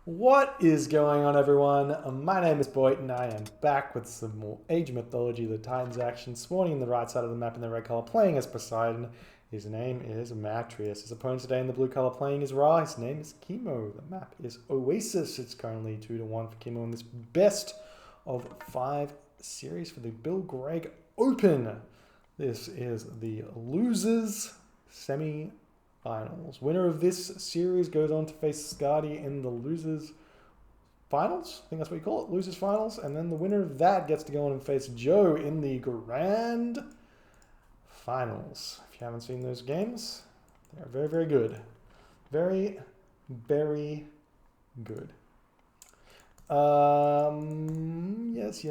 What is going on, everyone? My name is Boyd, and I am back with some more Age of Mythology, the Titans action, spawning in the right side of the map in the red color, playing as Poseidon. His name is Matreiuss. His opponent today in the blue color playing is Ra. His name is Kimo. The map is Oasis. It's currently 2-1 for Kimo in this best of 5 series for the Bill Gregg Open. This is the losers semi-finals. Winner of this series goes on to face Skadi in the losers finals. I think that's what you call it, losers finals. And then the winner of that gets to go on and face Joe in the grand finals. If you haven't seen those games, they're very, very good. Very, very good. Yes.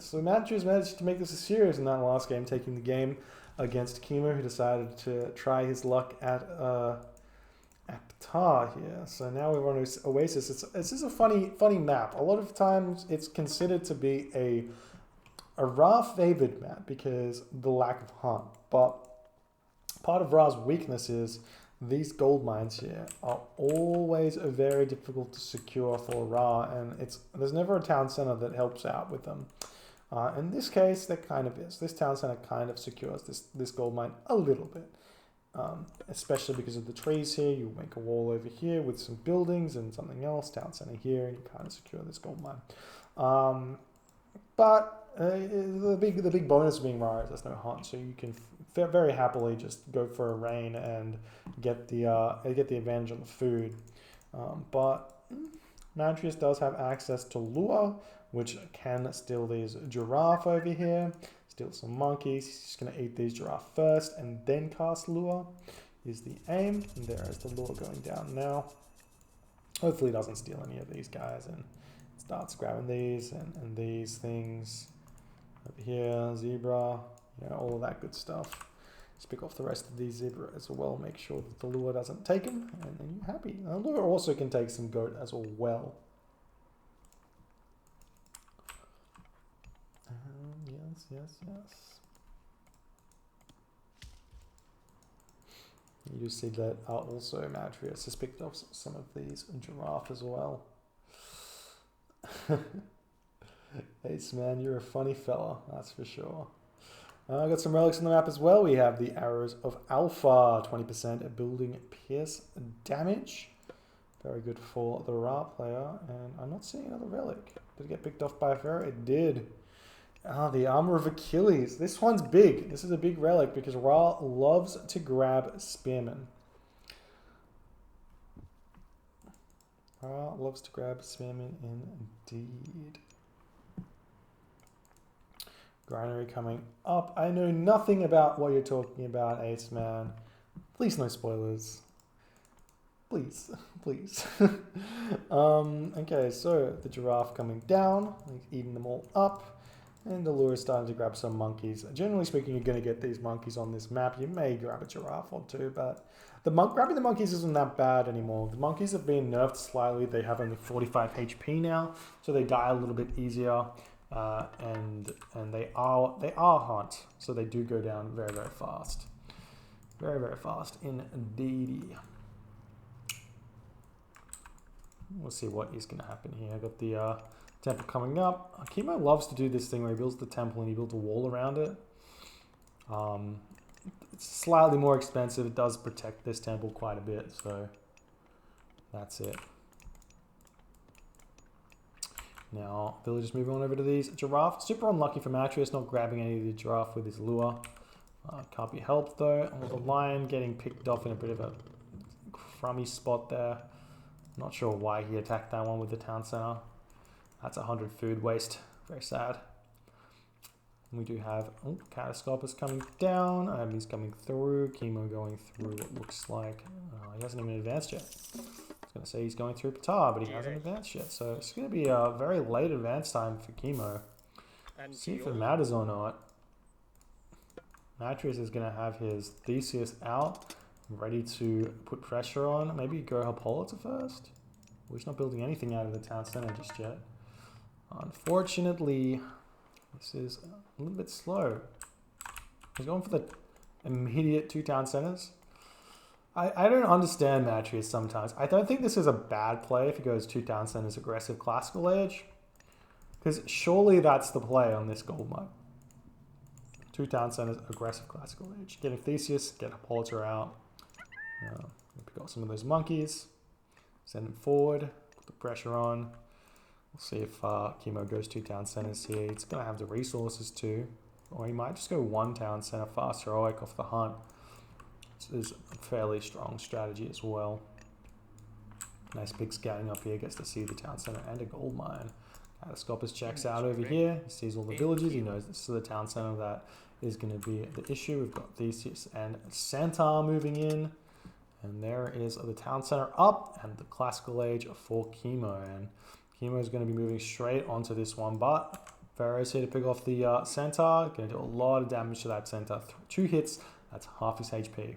So Matreiuss managed to make this a series in that last game, taking the game against Kimo, who decided to try his luck at Tar here. So now we're on Oasis. It's just a funny map. A lot of times it's considered to be a Ra favored map because the lack of hunt. But part of Ra's weakness is these gold mines here are always very difficult to secure for Ra, and there's never a town center that helps out with them. In this case, there kind of is. This town center kind of secures this gold mine a little bit, especially because of the trees here. You make a wall over here with some buildings and something else, town center here, and you kind of secure this gold mine. But the big bonus of being Ra is there's no hunt, so you can very happily just go for a rain and get the advantage on the food. But Matreiuss does have access to lure, which can steal these giraffe over here, steal some monkeys. He's just going to eat these giraffe first and then cast lure is the aim. And there is the lure going down now. Hopefully he doesn't steal any of these guys and starts grabbing these and these things over here, zebra, all of that good stuff. Just pick off the rest of these zebra as well. Make sure that the lure doesn't take them, and then you're happy. The lure also can take some goat as well. Yes. You do see that also Matreiuss has picked off some of these giraffe as well. Ace man, you're a funny fella, that's for sure. I got some relics on the map as well. We have the Arrows of Alpha, 20% at building pierce damage. Very good for the Ra player. And I'm not seeing another relic. Did it get picked off by a pharaoh? It did. The Armor of Achilles. This one's big. This is a big relic because Ra loves to grab spearmen. Ra loves to grab spearmen indeed. Granary coming up. I know nothing about what you're talking about, Ace Man. Please, no spoilers. Please. Okay, so the giraffe coming down. He's eating them all up. And the lure is starting to grab some monkeys. Generally speaking, you're going to get these monkeys on this map. You may grab a giraffe or two, but grabbing the monkeys isn't that bad anymore. The monkeys have been nerfed slightly. They have only 45 HP now, so they die a little bit easier. And they are hunt, so they do go down very, very fast. Very, very fast indeed. We'll see what is going to happen here. I got the temple coming up. Kimo loves to do this thing where he builds the temple and he builds a wall around it. It's slightly more expensive. It does protect this temple quite a bit, so that's it. Now, villagers moving on over to these giraffe. Super unlucky for Matreiuss, not grabbing any of the giraffe with his lure. Can't be helped though. And with the lion getting picked off in a bit of a crummy spot there. Not sure why he attacked that one with the town center. That's 100 food waste. Very sad. And we do have Catastropus coming down. He's coming through. Kimo going through what looks like. He hasn't even advanced yet. Going to say he's going through Patar, but he hasn't advanced yet, so it's going to be a very late advance time for Kimo. See if it matters or not. Matreiuss is going to have his Theseus out, ready to put pressure on. Maybe go Hippolyta first. Well, he's not building anything out of the town center just yet. Unfortunately, this is a little bit slow. He's going for the immediate 2 town centers. I don't understand Matreiuss sometimes. I don't think this is a bad play if he goes 2 town centers aggressive classical age. Because surely that's the play on this gold mine. 2 town centers aggressive classical age. Get Theseus, get Hippolyta out. Pick up some of those monkeys. Send them forward. Put the pressure on. We'll see if Kimo goes 2 town centers here. He's going to have the resources too. Or he might just go 1 town center fast heroic off the hunt. This is a fairly strong strategy as well. Nice big scouting up here. Gets to see the town center and a gold mine. Catascopus checks out over here. He sees all the villages. He knows this is the town center that is going to be the issue. We've got Theseus and Centaur moving in. And there is the town center up and the classical age for Kimo. And Kimo is going to be moving straight onto this one. But Pharaoh's here to pick off the Centaur. Going to do a lot of damage to that Centaur. 2 hits. That's half his HP.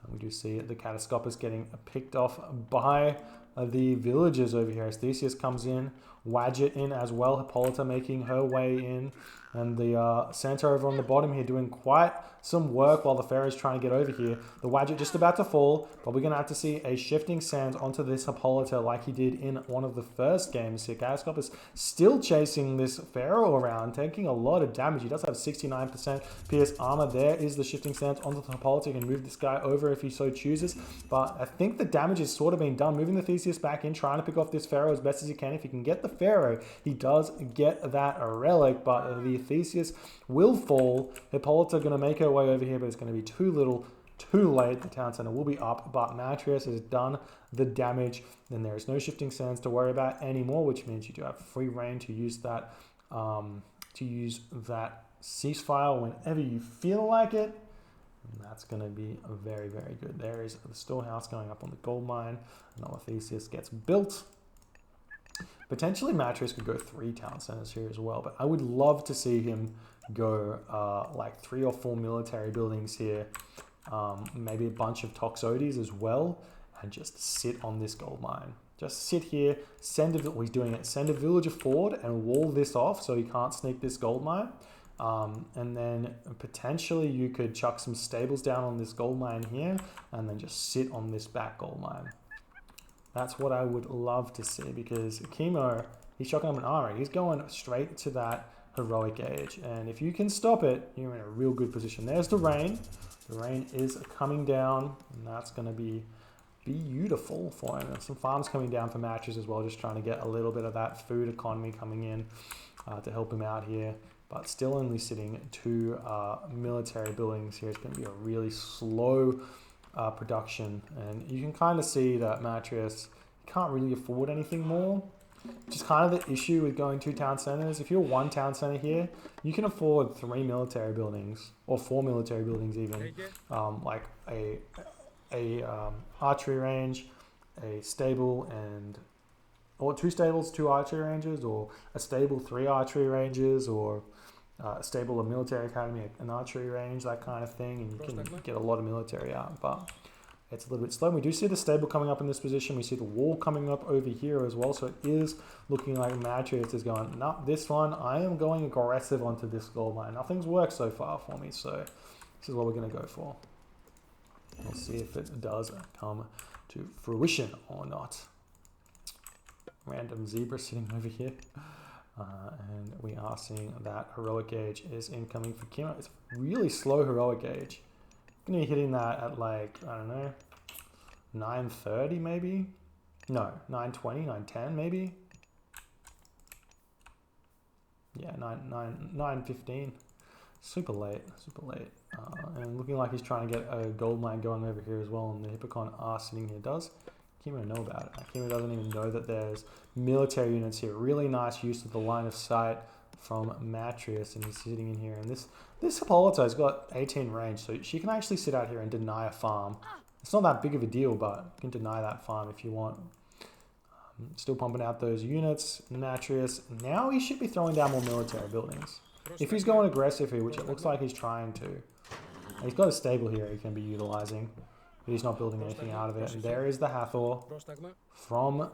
And we do see the Catascopus getting picked off by the villagers over here. As Theseus comes in, Wadget in as well. Hippolyta making her way in. And the Centaur over on the bottom here doing quite some work while the Pharaoh's trying to get over here. The Wadget just about to fall, but we're going to have to see a shifting sands onto this Hippolyta like he did in one of the first games here. Catascopus still chasing this Pharaoh around, taking a lot of damage. He does have 69% PS armor. There is the shifting sands onto the Hippolyta. He can move this guy over if he so chooses, but I think the damage is sort of being done. Moving the Theseus back in, trying to pick off this Pharaoh as best as he can. If he can get the Pharaoh, he does get that relic, but the Theseus will fall. Hippolyta going to make her way over here, but it's going to be too little, too late. The town center will be up, but Matreiuss has done the damage. Then there is no shifting sands to worry about anymore, which means you do have free reign to use that ceasefire whenever you feel like it. And that's going to be very, very good. There is the storehouse going up on the gold mine. Another Theseus gets built. Potentially Matreiuss could go 3 town centers here as well, but I would love to see him go like 3 or 4 military buildings here, maybe a bunch of Toxotes as well, and just sit on this gold mine. Just sit here, send a villager forward and wall this off so he can't sneak this gold mine. And then potentially you could chuck some stables down on this gold mine here and then just sit on this back gold mine. That's what I would love to see, because Kimo, he's chucking up an armory. He's going straight to that heroic age. And if you can stop it, you're in a real good position. There's the rain. The rain is coming down, and that's going to be beautiful for him. And some farms coming down for Matreiuss as well, just trying to get a little bit of that food economy coming in to help him out here. But still only sitting 2 military buildings here. It's going to be a really slow production, and you can kind of see that Matreiuss can't really afford anything more, which is kind of the issue with going 2 town centers. If you're 1 town center here, you can afford 3 military buildings or 4 military buildings even, like a archery range, a stable, or 2 stables, 2 archery ranges, or a stable, 3 archery ranges, or a stable, a military academy, an archery range, that kind of thing, and you can get a lot of military out, but it's a little bit slow. We do see the stable coming up in this position. We see the wall coming up over here as well, so it is looking like Matreiuss is going, no, this one, I am going aggressive onto this gold mine. Nothing's worked so far for me, so this is what we're going to go for. We'll see if it does come to fruition or not. Random zebra sitting over here. And we are seeing that heroic age is incoming for Kimo. It's really slow heroic age. Going to be hitting that at like, I don't know, 9:30 maybe? No, 9:20, 9:10 maybe? Yeah, 9:15. Super late, super late. And looking like he's trying to get a gold mine going over here as well, and the Hippocon are sitting here. Does Kimo know about it? Kimo doesn't even know that there's military units here. Really nice use of the line of sight from Matreiuss, and he's sitting in here. And this Hippolyta has got 18 range, so she can actually sit out here and deny a farm. It's not that big of a deal, but you can deny that farm if you want. Still pumping out those units. Matreiuss, now he should be throwing down more military buildings. If he's going aggressive here, which it looks like he's trying to. He's got a stable here he can be utilizing. But he's not building anything out of it. And there is the Hathor from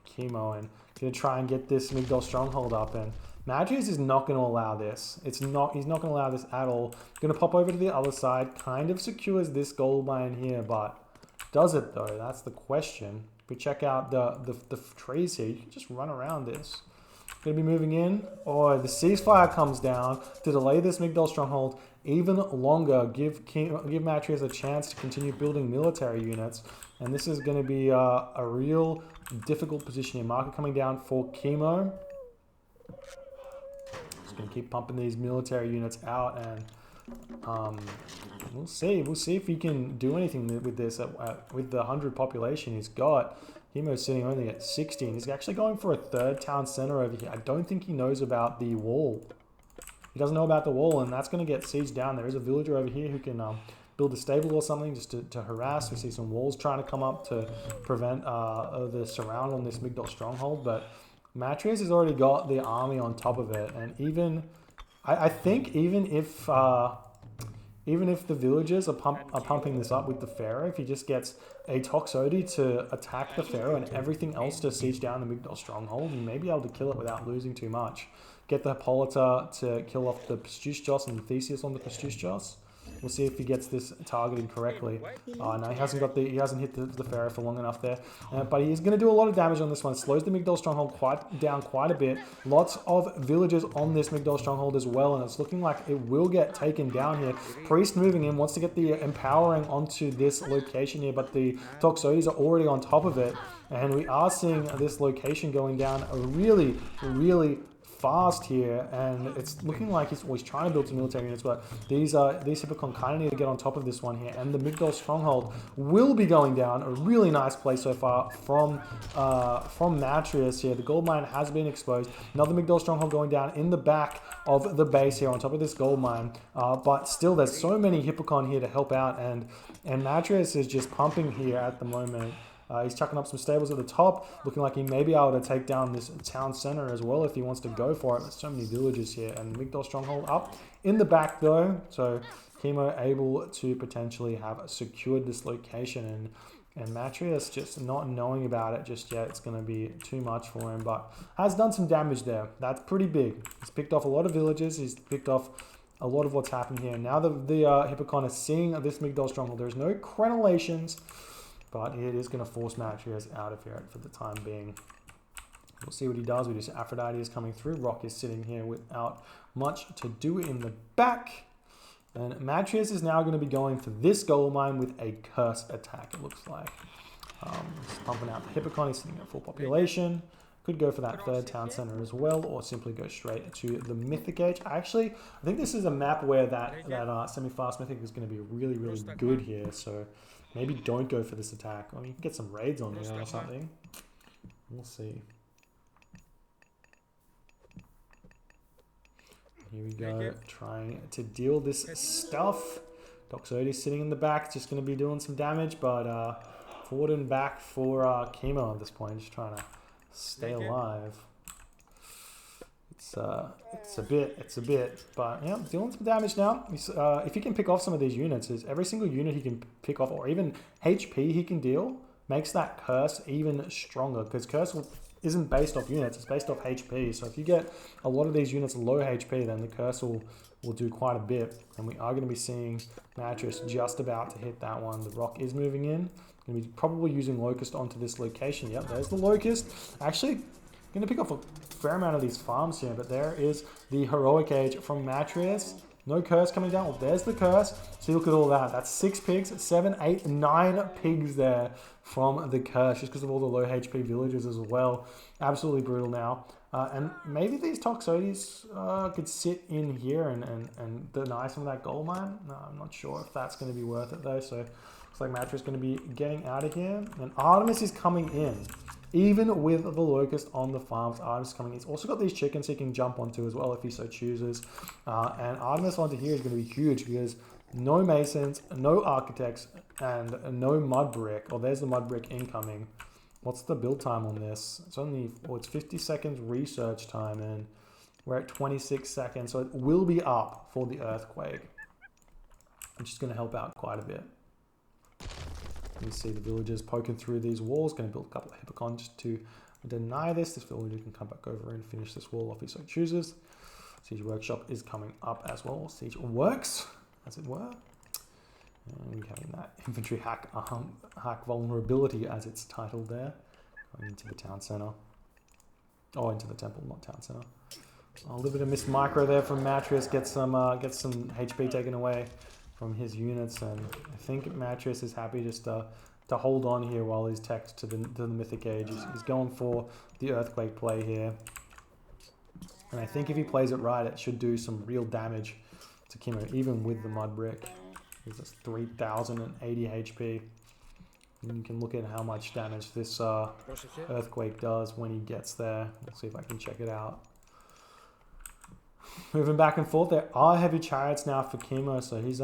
Kimo, and gonna try and get this Migdol stronghold up. And Matreiuss is not going to allow this. He's not going to allow this at all. Going to pop over to the other side. Kind of secures this gold mine here, but does it though? That's the question. If we check out the trees here, you can just run around this. Going to be moving in. Oh, the ceasefire comes down to delay this Migdol stronghold even longer. Give Matreiuss a chance to continue building military units. And this is going to be a real difficult position here. Market coming down for Kimo. Just going to keep pumping these military units out, and we'll see. We'll see if he can do anything with this with the 100 population he's got. Kimo's sitting only at 16. He's actually going for a third town center over here. I don't think he knows about the wall. He doesn't know about the wall, and that's going to get sieged down. There is a villager over here who can build a stable or something just to harass. We see some walls trying to come up to prevent the surround on this Migdol stronghold, but Matreiuss has already got the army on top of it, and I think even if the villagers are pumping this up with the pharaoh, if he just gets a Toxotes to attack the pharaoh and everything else to siege down the Migdol stronghold, he may be able to kill it without losing too much. Get the Hippolyta to kill off the Pastustos and the Theseus on the Pastustos. We'll see if he gets this targeted correctly. No, he hasn't hit the pharaoh for long enough there. But he is going to do a lot of damage on this one. Slows the Migdol stronghold down quite a bit. Lots of villagers on this Migdol stronghold as well, and it's looking like it will get taken down here. Priest moving in, wants to get the empowering onto this location here, but the Toxotes are already on top of it. And we are seeing this location going down really, really fast here, and it's looking like he's always trying to build some military units, but these Hippocon kind of need to get on top of this one here, and the Migdol stronghold will be going down. A really nice play so far from Matreiuss here. The gold mine has been exposed. Another Migdol stronghold going down in the back of the base here on top of this gold mine, but still there's so many Hippocon here to help out, and Matreiuss is just pumping here at the moment. He's chucking up some stables at the top, looking like he may be able to take down this town center as well if he wants to go for it. There's so many villages here, and Migdol stronghold up in the back though, so Kimo able to potentially have secured this location, and Matreiuss just not knowing about it just yet. It's going to be too much for him, but has done some damage there. That's pretty big. He's picked off a lot of villages. He's picked off a lot of what's happened here. Now the Hippocon is seeing this Migdol stronghold. There's no crenellations, but it is going to force Matreiuss out of here for the time being. We'll see what he does. We just Aphrodite is coming through. Rock is sitting here without much to do in the back. And Matreiuss is now going to be going for this gold mine with a curse attack, it looks like. He's pumping out the Hippocon. He's sitting at full population. Could go for that third town center as well, or simply go straight to the Mythic Age. I think this is a map where that semi-fast Mythic is going to be really, really good here. So maybe don't go for this attack. I mean, you can get some raids on here or something. We'll see. Here we go, trying to deal this stuff. Toxotes sitting in the back, just going to be doing some damage, but forward and back for Kimo at this point, just trying to stay alive. It's a bit, but yeah, dealing some damage now. If he can pick off some of these units, every single unit he can pick off, or even HP he can deal, makes that curse even stronger, because curse isn't based off units, it's based off HP. So if you get a lot of these units low HP, then the curse will do quite a bit. And we are going to be seeing Matreiuss just about to hit that one. The rock is moving in. Going to be probably using Locust onto this location. Yep, there's the Locust. Actually, going to pick off a fair amount of these farms here, but there is the Heroic Age from Matreiuss. No curse coming down. Well, there's the curse. See, look at all that. That's 6 pigs, 7, 8, 9 pigs there from the curse, just because of all the low HP villagers as well. Absolutely brutal now. And maybe these Toxotes could sit in here and deny some of that gold mine. No, I'm not sure if that's going to be worth it though. So looks like Matreiuss is going to be getting out of here. And Artemis is coming in. Even with the Locust on the farms, Artemis is coming in. He's also got these chickens he can jump onto as well if he so chooses. And Artemis onto here is going to be huge because no Masons, no Architects, and no Mud Brick. Oh, there's the Mud Brick incoming. What's the build time on this? It's only, it's 50 seconds research time, and we're at 26 seconds. So it will be up for the Earthquake, which is going to help out quite a bit. You see the villagers poking through these walls, going to build a couple of hippocons just to deny this. This villager can come back over and finish this wall if he so chooses. Siege Workshop is coming up as well. Siege Works, as it were. And having that infantry hack vulnerability as it's titled there. Going into the town center. Oh, into the temple, not town center. A little bit of missed micro there from Matreiuss. Gets some HP taken away from his units, and I think Matreiuss is happy just to hold on here while he's teched to the Mythic Age. He's going for the Earthquake play here. And I think if he plays it right, it should do some real damage to Kimo, even with the Mud Brick. It's just 3,080 HP. And you can look at how much damage this Earthquake does when he gets there. Let's see if I can check it out. Moving back and forth, there are heavy chariots now for Kimo, so he's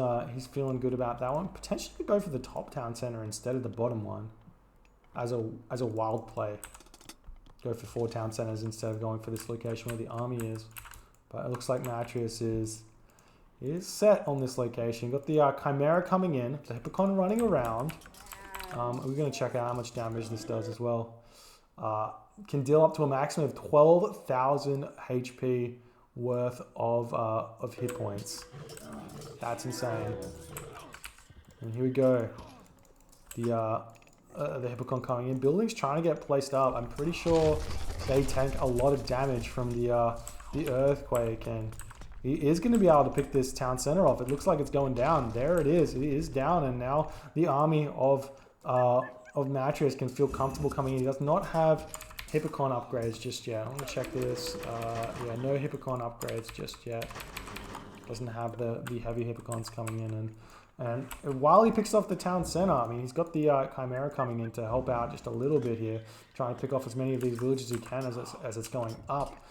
feeling good about that one. Potentially go for the top town center instead of the bottom one as a wild play. Go for 4 town centers instead of going for this location where the army is. But it looks like Matreiuss is set on this location. Got the Chimera coming in, the Hippocon running around. We're going to check out how much damage this does as well. Can deal up to a maximum of 12,000 HP worth of hit points. That's insane. And here we go. The Hippocon coming in. Buildings trying to get placed up. I'm pretty sure they tank a lot of damage from the Earthquake, and he is going to be able to pick this town center off. It looks like it's going down. There it is. It is down, and now the army of Matreiuss can feel comfortable coming in. He does not have Hippocon upgrades just yet. I'm going to check this. Yeah, no Hippocon upgrades just yet. Doesn't have the heavy Hippocons coming in, and while he picks off the town center, I mean, he's got the Chimera coming in to help out just a little bit here, trying to pick off as many of these villages as he can as it's going up.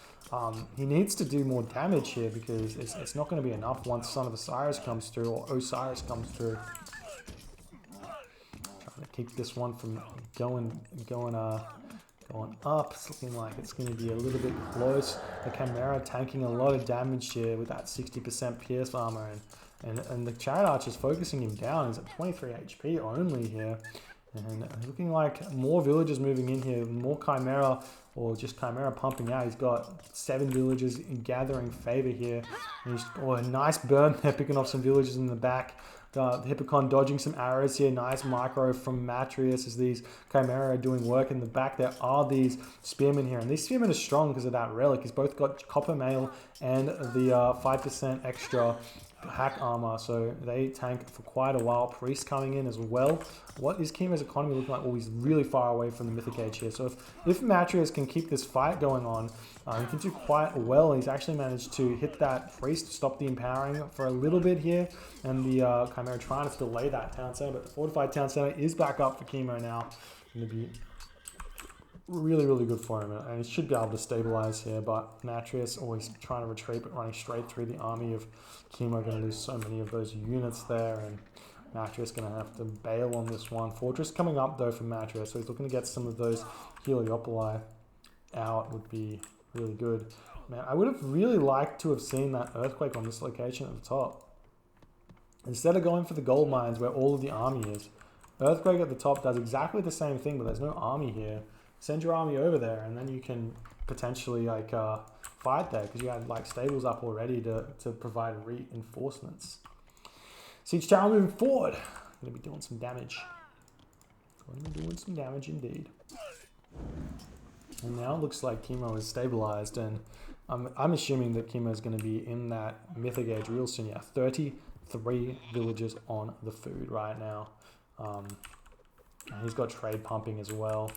He needs to do more damage here because it's not going to be enough once Son of Osiris comes through, or Osiris comes through. Trying to keep this one from going up. It's looking like it's going to be a little bit close. The Chimera tanking a lot of damage here with that 60% pierce armor, and the Chariot Archer's focusing him down. He's at 23 HP only here. And looking like more villagers moving in here, more Chimera, or just Chimera pumping out. He's got 7 villagers gathering favor here. And he's, a nice burn there, picking off some villagers in the back. The Hippocon dodging some arrows here. Nice micro from Matreiuss as these Chimera are doing work in the back. There are these spearmen here, and these spearmen are strong because of that relic. He's both got copper mail and the 5% extra hack armor, so they tank for quite a while. Priest coming in as well. What is Kimo's economy looking like? Well, he's really far away from the Mythic Age here, so if Matreiuss can keep this fight going on, he can do quite well. He's actually managed to hit that priest, stop the empowering for a little bit here, and the Chimera trying to delay that town center, but the fortified town center is back up for Kimo now. Going to be really, really good for him, and he should be able to stabilize here, but Matreiuss always trying to retreat, but running straight through the army of Kimo. Going to lose so many of those units there, and Matreiuss going to have to bail on this one. Fortress coming up though for Matreiuss, so he's looking to get some of those Heliopoli out. Would be really good. Man, I would have really liked to have seen that Earthquake on this location at the top. Instead of going for the gold mines where all of the army is, Earthquake at the top does exactly the same thing, but there's no army here. Send your army over there, and then you can potentially fight there because you had stables up already to provide reinforcements. Siege tower moving forward. Going to be doing some damage. Going to be doing some damage indeed. And now it looks like Kimo is stabilized, and I'm assuming that Kimo is going to be in that Mythic Age real soon. Yeah, 33 villages on the food right now. He's got trade pumping as well.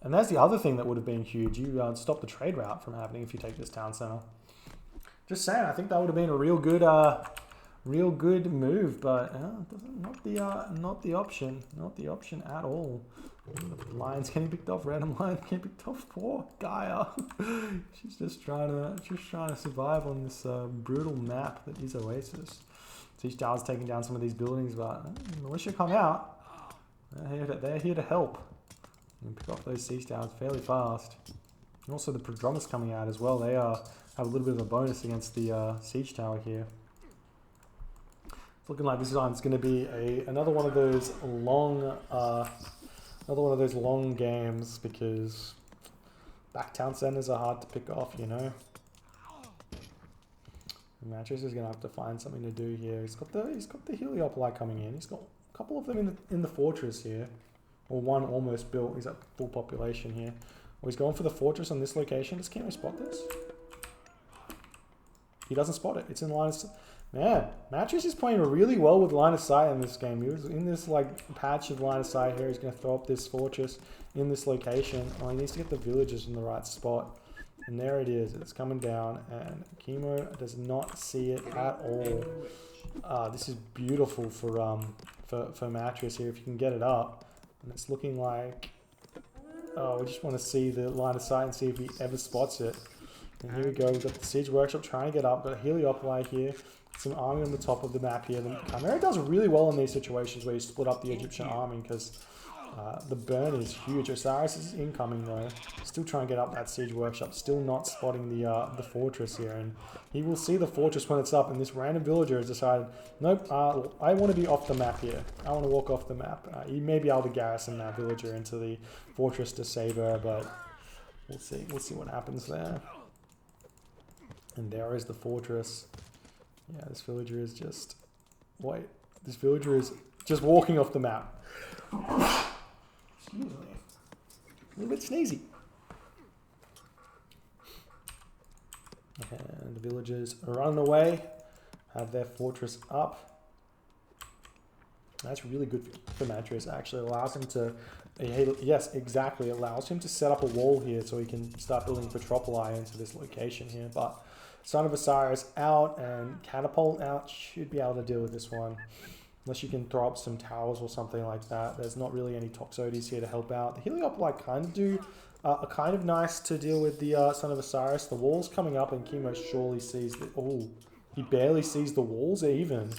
And that's the other thing that would have been huge. You stop the trade route from happening if you take this town center. Just saying, I think that would have been a real good move, but not the option at all. Lions getting picked off, random lions getting picked off. Poor Gaia. She's just trying to survive on this brutal map that is Oasis. Siege Tower's taking down some of these buildings, but militia come out. They're here to help. And pick off those siege towers fairly fast. And also the Prodromus coming out as well. They have a little bit of a bonus against the siege tower here. It's looking like this one's going to be another one of those long games because back town centers are hard to pick off, you know. Matreiuss is going to have to find something to do here. He's got the Heliopoli coming in. He's got a couple of them in the fortress here, or one almost built. He's at full population here. Well, he's going for the fortress on this location. Does Kimo spot this? He doesn't spot it. It's in line of sight. Man, Matreiuss is playing really well with line of sight in this game. He was in this like patch of line of sight here. He's going to throw up this fortress in this location. Oh, he needs to get the villagers in the right spot. And there it is. It's coming down, and Kimo does not see it at all. This is beautiful for Matreiuss here if you can get it up. And it's looking like, oh, we just want to see the line of sight and see if he ever spots it. And here we go. We've got the siege workshop trying to get up. Got a Heliopoli here. Some army on the top of the map here. The Chimera does really well in these situations where you split up the Egyptian army because the burn is huge. Osiris is incoming though. Still trying to get up that siege workshop. Still not spotting the fortress here. And he will see the fortress when it's up. And this random villager has decided, nope, I want to be off the map here. I want to walk off the map. He may be able to garrison that villager into the fortress to save her, but we'll see. We'll see what happens there. And there is the fortress. Yeah, this villager is just... Wait. This villager is just walking off the map. Excuse me. A little bit sneezy. And the villagers are running away. Have their fortress up. That's really good for Matreiuss. Actually allows him to... Yes, exactly. Allows him to set up a wall here so he can start building Petropoli into this location here. But Son of Osiris out and Catapult out. Should be able to deal with this one. Unless you can throw up some towers or something like that. There's not really any Toxotes here to help out. The Heliopoli kind of do are kind of nice to deal with the Son of Osiris. The wall's coming up and Kimo surely sees the... Oh, he barely sees the walls even.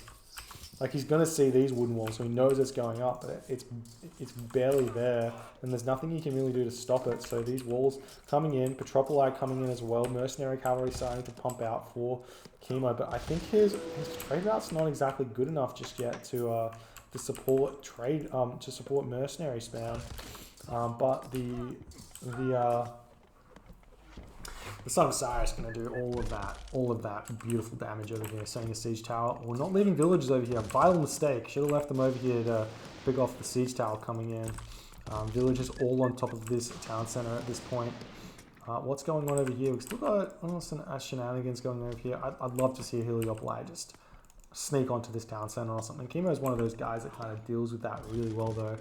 Like he's going to see these wooden walls, so he knows it's going up, but it's barely there, and there's nothing he can really do to stop it. So these walls coming in, Petropoli coming in as well, mercenary cavalry starting to pump out for Kimo, but I think his trade route's not exactly good enough just yet to support trade to support mercenary spam. But the Son of Osiris is going to do all of that beautiful damage over here, setting a siege tower. We're not leaving villagers over here. Vital mistake. Should have left them over here to pick off the siege tower coming in. Villagers all on top of this town center at this point. What's going on over here? We've still got some shenanigans going over here. I'd love to see a Heliopoli just sneak onto this town center or something. Kimo is one of those guys that kind of deals with that really well though.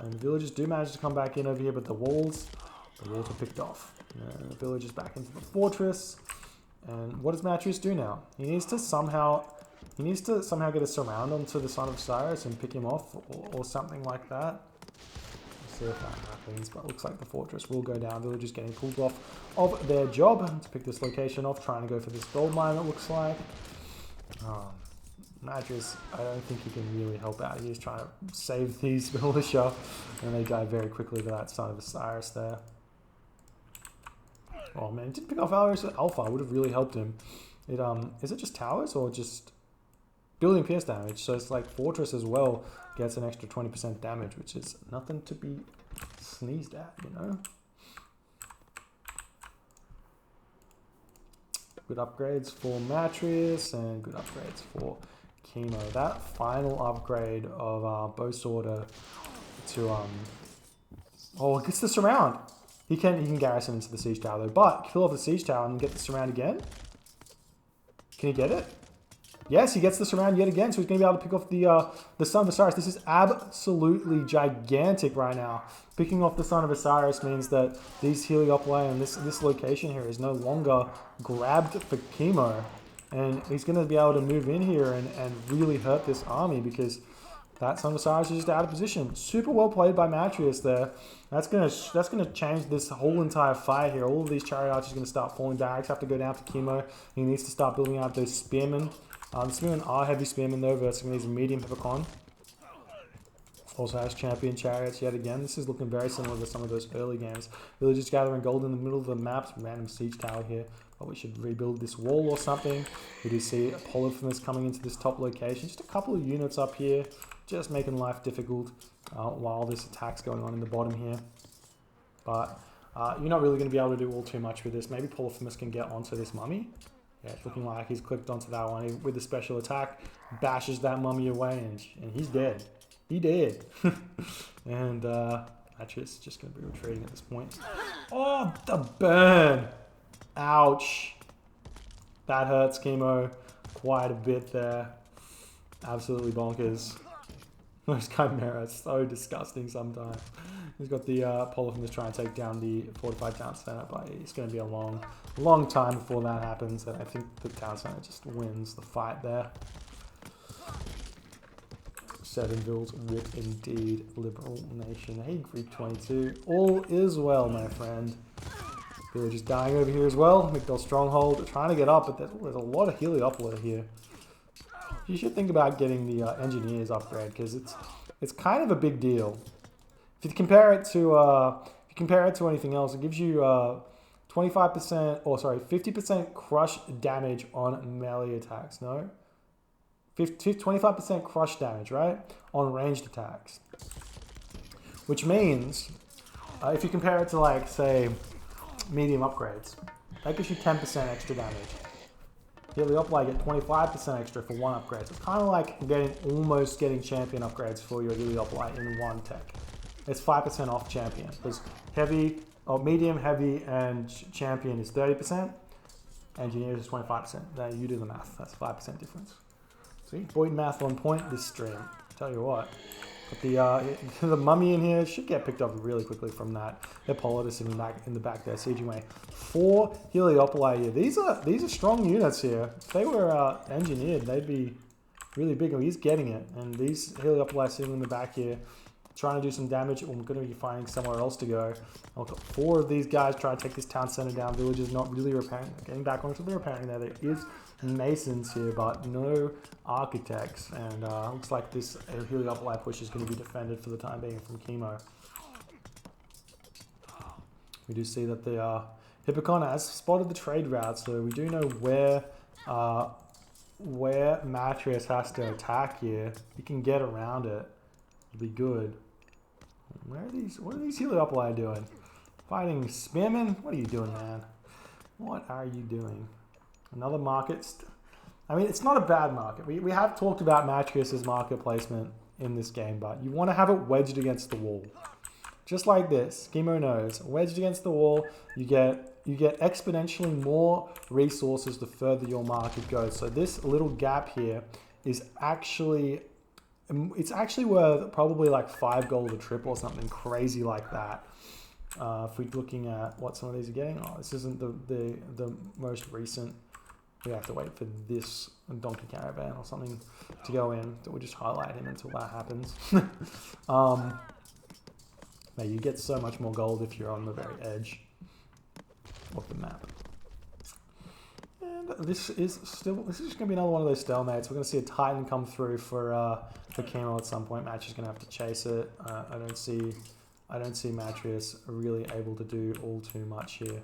And the villagers do manage to come back in over here, but the walls are picked off. And the villagers back into the fortress. And what does Matreiuss do now? He needs to somehow get a surround onto the Son of Osiris and pick him off or something like that. Let's see if that happens, but it looks like the fortress will go down. Villagers getting pulled off of their job to pick this location off, trying to go for this gold mine, it looks like. Matreiuss, I don't think he can really help out. He's trying to save these militia, and they die very quickly to that Son of Osiris there. Oh man, didn't pick off Alpha. Would have really helped him. Is it just towers or just building pierce damage? So it's like fortress as well gets an extra 20% damage, which is nothing to be sneezed at, you know. Good upgrades for Matreiuss and good upgrades for Kimo. That final upgrade of bow sorter to oh, it gets the surround. He can garrison into the siege tower though, but kill off the siege tower and get the surround again. Can he get it? Yes, he gets the surround yet again, so he's going to be able to pick off the Son of Osiris. This is absolutely gigantic right now. Picking off the Son of Osiris means that these Heliopoli and this location here is no longer grabbed for Kimo, and he's going to be able to move in here and really hurt this army because that Son of Osiris is just out of position. Super well played by Matreiuss there. That's gonna change this whole entire fight here. All of these chariot archers are going to start falling back. Have to go down to Kimo. He needs to start building out those spearmen. The spearmen are heavy spearmen though versus these medium peppercorn. Also has champion chariots yet again. This is looking very similar to some of those early games. Villagers gathering gold in the middle of the maps. Random siege tower here. But we should rebuild this wall or something. We do see a Polyphemus coming into this top location. Just a couple of units up here, just making life difficult while this attack's going on in the bottom here. But you're not really going to be able to do all too much with this. Maybe Polyphemus can get onto this mummy. Yeah, it's looking like he's clicked onto that one with the special attack. Bashes that mummy away and he's dead. He did. And Matreiuss is just going to be retreating at this point. Oh, the burn! Ouch. That hurts Kimo quite a bit there. Absolutely bonkers. Those chimeras, so disgusting sometimes. He's got the Polyphemus trying to take down the fortified town center, but it's going to be a long time before that happens, and I think the town center just wins the fight there. Sevenville's rip indeed, liberal nation. Hey, Greek 22. All is well, my friend. Village is dying over here as well. Migdal Stronghold trying to get up, but there's a lot of Heliopolis here. You should think about getting the engineers upgrade because it's kind of a big deal. If you compare it to anything else, it gives you 25% or sorry 50% crush damage on melee attacks. No, 25% crush damage, right, on ranged attacks. Which means if you compare it to like say medium upgrades, that gives you 10% extra damage. Heliopolis get 25% extra for one upgrade. So it's kind of like almost getting champion upgrades for your Heliopolis in one tech. It's 5% off champion. Because heavy, or medium, heavy, and champion is 30%. Engineers is 25%. Now you do the math. That's 5% difference. See, Boyd math on point this stream. Tell you what. But the mummy in here should get picked up really quickly from that. Hippolytus in the back there, sieging away. 4 Heliopoli here. These are strong units here. If they were engineered, they'd be really big. And he's getting it. And these Heliopoli sitting in the back here, trying to do some damage. I'm going to be finding somewhere else to go. I've got 4 of these guys trying to take this town center down. Villagers not really repairing. Getting back onto the repairing there. There is masons here, but no architects. And looks like this Heliopolis push is going to be defended for the time being from Kimo. We do see that the Hippocon has spotted the trade route, so we do know where Matreiuss has to attack here. He can get around it. It'll be good. What are these Heliopoli doing? Fighting spearmen? What are you doing, man? What are you doing? Another market. I mean, it's not a bad market. We have talked about Matreiuss's market placement in this game, but you want to have it wedged against the wall. Just like this. Kimo knows. Wedged against the wall, you get exponentially more resources the further your market goes. So this little gap here is actually... It's actually worth probably like 5 gold a trip or something crazy like that. If we're looking at what some of these are getting, oh, this isn't the most recent. We have to wait for this donkey caravan or something to go in. So we'll just highlight him until that happens. Now you get so much more gold if you're on the very edge of the map. And this is just going to be another one of those stalemates. We're going to see a Titan come through for Kimo at some point. Match is going to have to chase it. I don't see Matreiuss really able to do all too much here.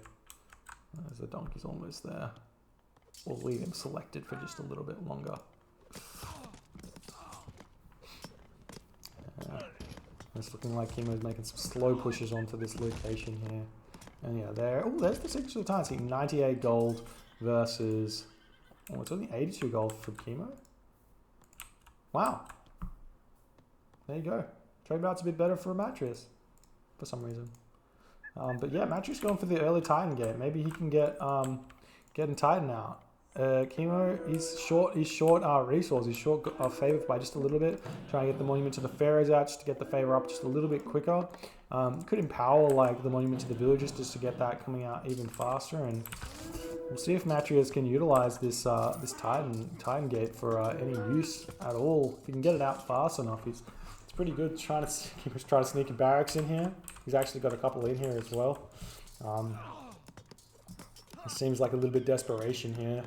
As the donkey's almost there. We'll leave him selected for just a little bit longer. It's looking like Kimo's making some slow pushes onto this location here. And yeah, there's the signature of the time. See, 98 gold versus... Oh, it's only 82 gold for Kimo. Wow. There you go. Trade rout's a bit better for Matreiuss for some reason. But yeah, Matreiuss going for the early Titan gate. Maybe he can getting Titan out. Kimo, he's short resource. He's short favor by just a little bit. Trying to get the monument to the pharaohs out just to get the favor up just a little bit quicker. Could empower like the monument to the villagers just to get that coming out even faster. And we'll see if Matreiuss can utilize this this Titan gate for any use at all. If he can get it out fast enough, it's pretty good. Trying to sneak a barracks in here. He's actually got a couple in here as well. It seems like a little bit desperation here.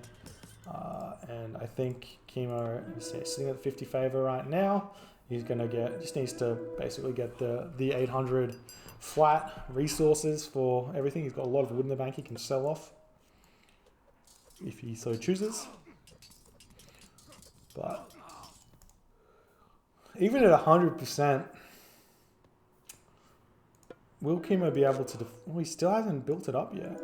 And I think Kimo is sitting at 50 favor right now. He's gonna just needs to basically get the 800 flat resources for everything. He's got a lot of wood in the bank he can sell off. if he so chooses. But even at 100%, will Kimo be able to... Well, he still hasn't built it up yet.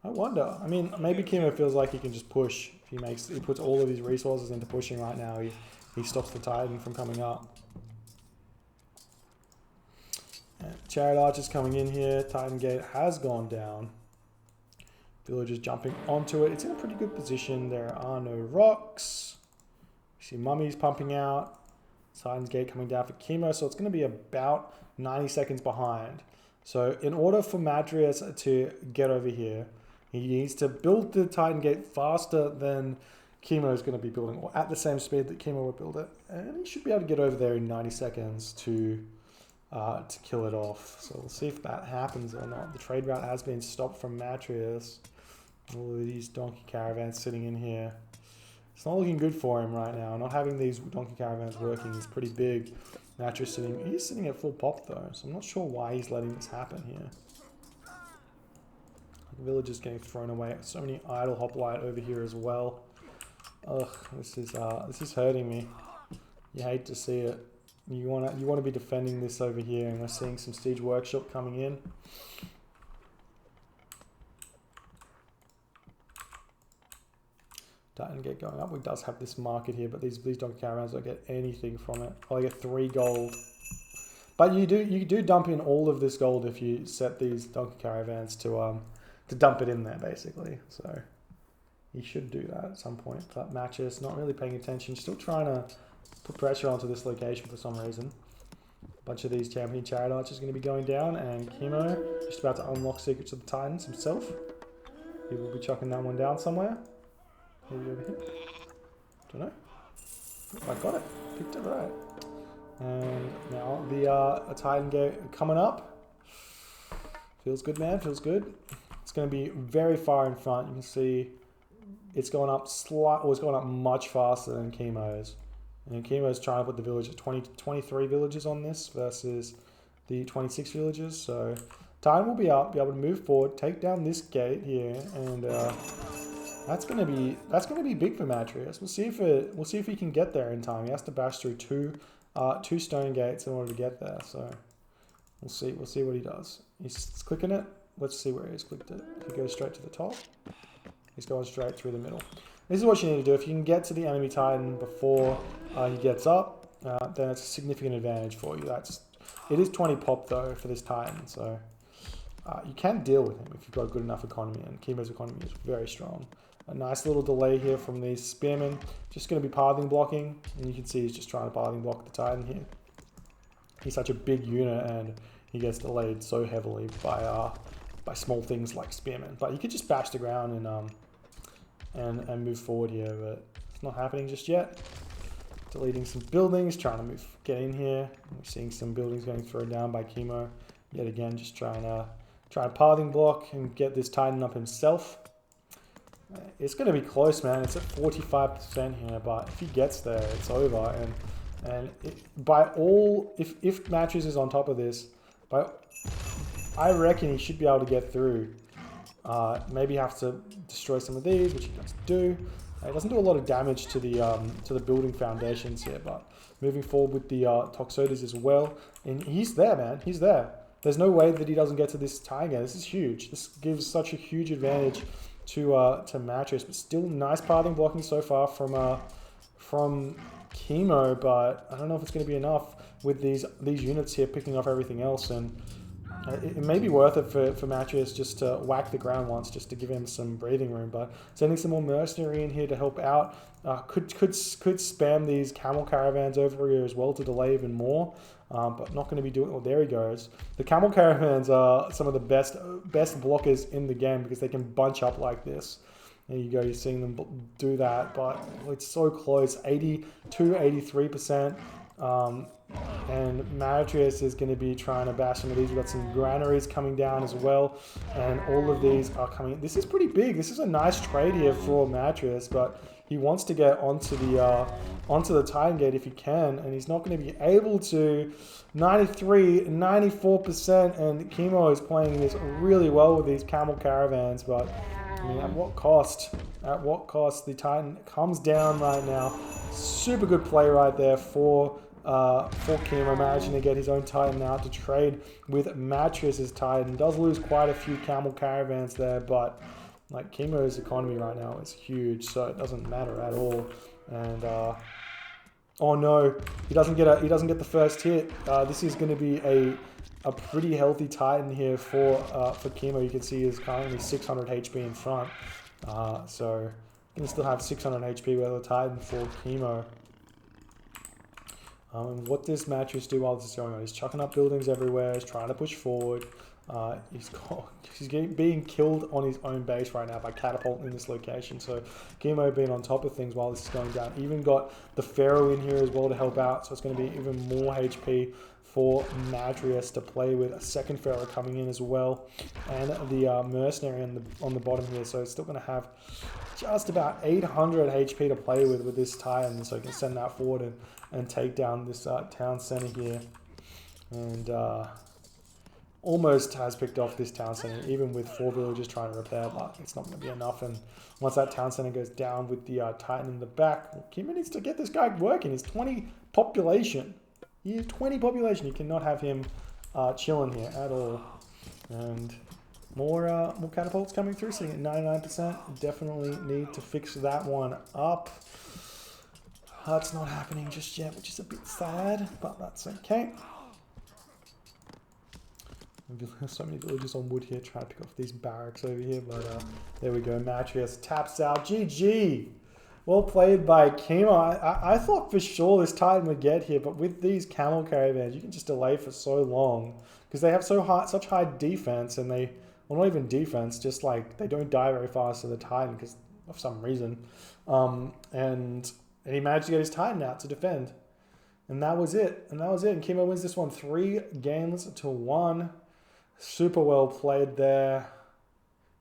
I wonder. I mean, maybe Kimo feels like he can just push. If he puts all of his resources into pushing right now, he stops the Titan from coming up. And Chariot Archer's coming in here. Titan Gate has gone down. Villagers jumping onto it. It's in a pretty good position. There are no rocks. You see mummies pumping out. Titan's Gate coming down for Kimo. So it's going to be about 90 seconds behind. So in order for Matreiuss to get over here, he needs to build the Titan Gate faster than Kimo is going to be building, or at the same speed that Kimo will build it. And he should be able to get over there in 90 seconds to kill it off. So we'll see if that happens or not. The trade route has been stopped from Matreiuss. All of these donkey caravans sitting in here. It's not looking good for him right now. Not having these donkey caravans working is pretty big. Matreiuss he's sitting at full pop though, so I'm not sure why he's letting this happen here. The villagers getting thrown away. So many idle hoplite over here as well. Ugh, this is hurting me. You hate to see it. You wanna be defending this over here, and we're seeing some Siege Workshop coming in. Titan Gate going up. We does have this market here, but these donkey caravans don't get anything from it. Oh, they get 3 gold. But you do dump in all of this gold if you set these donkey caravans to dump it in there, basically. So you should do that at some point. But Matreiuss not really paying attention, still trying to put pressure onto this location for some reason. A bunch of these champion Chariot Archers going to be going down, and Kimo just about to unlock Secrets of the Titans himself. He will be chucking that one down somewhere. Maybe over here. Don't know. Oh, I got it. Picked it right. And now the Titan Gate coming up. Feels good, man. Feels good. It's going to be very far in front. You can see it's going up it's going up much faster than Kimo's. And Kimo's trying to put the village at 23 villages on this versus the 26 villages. So Titan will be up, be able to move forward, take down this gate here, and that's gonna be big for Matreiuss. We'll see if he can get there in time. He has to bash through two stone gates in order to get there. So we'll see what he does. He's clicking it. Let's see where he's clicked it. If he goes straight to the top, he's going straight through the middle. This is what you need to do. If you can get to the enemy Titan before he gets up, then it's a significant advantage for you. It is 20 pop though for this Titan, so you can deal with him if you've got a good enough economy, and Kimo's economy is very strong. A nice little delay here from these spearmen. Just going to be pathing blocking, and you can see he's just trying to pathing block the Titan here. He's such a big unit, and he gets delayed so heavily by small things like spearmen. But you could just bash the ground and move forward here, but it's not happening just yet. Deleting some buildings, trying to get in here. We're seeing some buildings getting thrown down by Kimo. Yet again, just trying to pathing block and get this Titan up himself. It's going to be close, man. It's at 45% here, but if he gets there, it's over. And if Matreiuss is on top of this, I reckon he should be able to get through. Maybe have to destroy some of these, which he does do. It doesn't do a lot of damage to the building foundations here, but moving forward with the Toxotes as well. And he's there, man. He's there. There's no way that he doesn't get to this Tiger. This is huge. This gives such a huge advantage to Matreiuss, but still nice pathing blocking so far from Kimo, but I don't know if it's going to be enough with these units here picking off everything else, and it may be worth it for Matreiuss just to whack the ground once, just to give him some breathing room. But sending some more mercenary in here to help out could spam these camel caravans over here as well to delay even more. But not going to be doing. Oh, there he goes. The camel caravans are some of the best blockers in the game because they can bunch up like this. There you go. You're seeing them do that, but it's so close. 83%. And Matreiuss is going to be trying to bash some of these. We've got some granaries coming down as well, and all of these are coming. This is pretty big. This is a nice trade here for Matreiuss, but He wants to get onto the Titan Gate if he can, and he's not going to be able to. 93, 94%, and Kimo is playing this really well with these camel caravans, but I mean, at what cost? At what cost? The Titan comes down right now. Super good play right there for Kimo, managing to get his own Titan out to trade with Matreiuss' Titan. Does lose quite a few camel caravans there, but like Kimo's economy right now is huge, so it doesn't matter at all. And oh no, he doesn't get the first hit. This is going to be a pretty healthy Titan here for Kimo. You can see he's currently 600 HP in front, so you can still have 600 HP with a Titan for Kimo. And what does Matreiuss do while this is going on? He's chucking up buildings everywhere. He's trying to push forward. He's being killed on his own base right now by catapult in this location. So Kimo being on top of things while this is going down. Even got the Pharaoh in here as well to help out. So it's going to be even more HP for Matreiuss to play with. A second Pharaoh coming in as well, and the mercenary on the bottom here. So it's still going to have just about 800 HP to play with this Titan. So you can send that forward and take down this town center here. And almost has picked off this town center, even with 4 villagers trying to repair, but it's not going to be enough. And once that town center goes down with the Titan in the back, well, Kimo needs to get this guy working. He's 20 population. He is 20 population. You cannot have him chilling here at all. And more catapults coming through, sitting at 99%. Definitely need to fix that one up. It's not happening just yet, which is a bit sad, but that's okay. So many villagers on wood here trying to pick off these barracks over here, but there we go. Matreiuss taps out. GG. Well played by Kimo. I thought for sure this Titan would get here, but with these camel caravans, you can just delay for so long because they have such high defense, and well, not even defense, just like they don't die very fast to the Titan because of some reason. And he managed to get his Titan out to defend, and that was it. And Kimo wins this one 3-1. Super well played there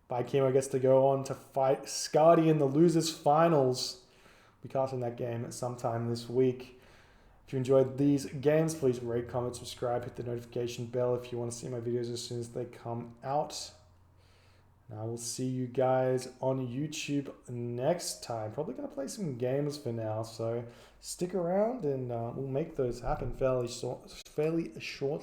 by Kimo. Gets to go on to fight Skadi in the losers finals. We'll be casting that game sometime this week. If you enjoyed these games, please rate, comment, subscribe, hit the notification bell if you want to see my videos as soon as they come out. And I will see you guys on YouTube next time. Probably going to play some games for now, so stick around and we'll make those happen fairly shortly.